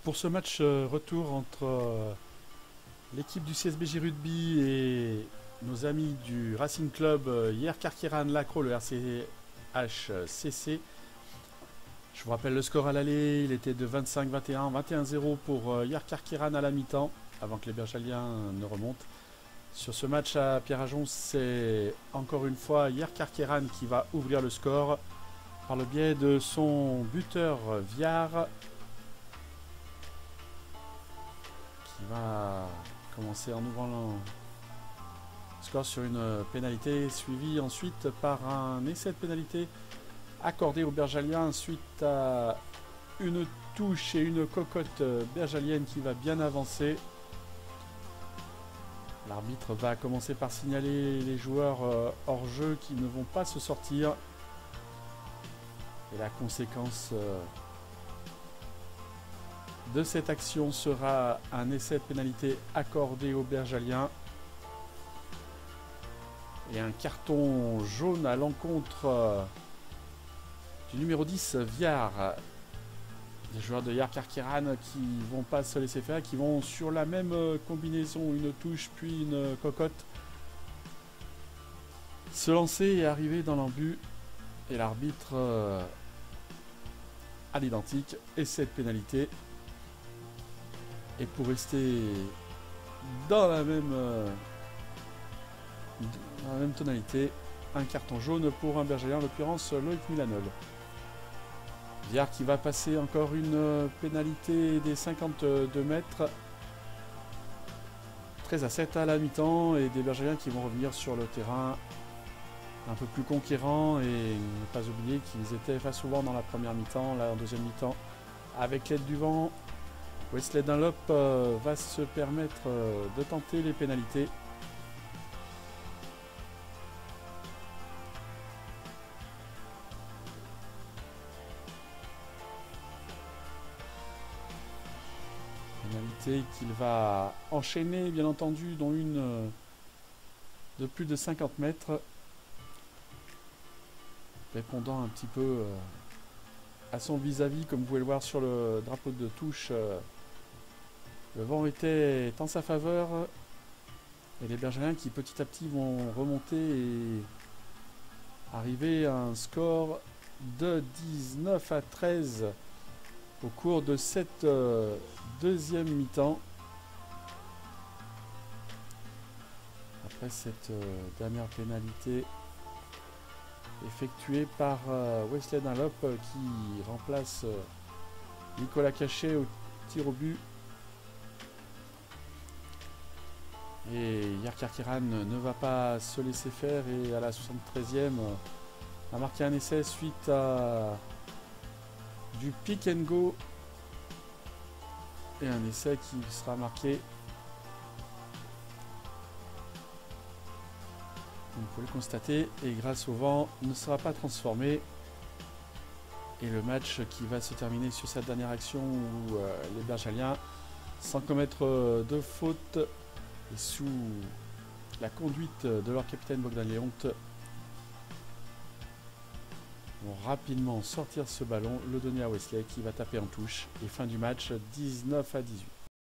Pour ce match retour entre l'équipe du CSBJ Rugby et nos amis du Racing Club Hier Karkiran Lacro, le RCHCC. Je vous rappelle le score à l'aller, il était de 25-21, 21-0 pour Hier Karkiran à la mi-temps, avant que les Bergaliens ne remontent. Sur ce match à Pierre-Ajon, c'est encore une fois Hier Karkiran qui va ouvrir le score par le biais de son buteur Viard, qui va commencer en ouvrant le score sur une pénalité, suivi ensuite par un essai de pénalité accordé aux Bergaliens suite à une touche et une cocotte bergalienne qui va bien avancer. L'arbitre va commencer par signaler les joueurs hors jeu qui ne vont pas se sortir. Et la conséquence de cette action sera un essai de pénalité accordé aux Bergaliens et un carton jaune à l'encontre du numéro 10 Viard. Des joueurs de Hier Karkiran qui vont pas se laisser faire, qui vont sur la même combinaison, une touche puis une cocotte, se lancer et arriver dans l'embut. Et l'arbitre à l'identique, essai de pénalité. Et pour rester dans la même tonalité, un carton jaune pour un Bergalien, en l'occurrence Loïc Milanol. Viard qui va passer encore une pénalité des 52 mètres. 13-7 à la mi-temps et des Bergaliens qui vont revenir sur le terrain un peu plus conquérants, et ne pas oublier qu'ils étaient face au vent dans la première mi-temps. Là en deuxième mi-temps, avec l'aide du vent, Wesley Dunlop va se permettre de tenter les pénalités. Pénalité qu'il va enchaîner bien entendu, dont une de plus de 50 mètres. Répondant un petit peu à son vis-à-vis, comme vous pouvez le voir sur le drapeau de touche. Le vent était en sa faveur et les Bergaliens qui petit à petit vont remonter et arriver à un score de 19-13 au cours de cette deuxième mi-temps. Après cette dernière pénalité effectué par Wesley Dunlop qui remplace Nicolas Cachet au tir au but. Et Hier Karkiran ne va pas se laisser faire et à la 73e a marqué un essai suite à du pick and go, et un essai qui sera marqué, vous pouvez le constater, et grâce au vent ne sera pas transformé. Et le match qui va se terminer sur cette dernière action où les Bergaliens, sans commettre de faute et sous la conduite de leur capitaine Bogdan Léont, vont rapidement sortir ce ballon, le donner à Wesley qui va taper en touche, et fin du match 19-18.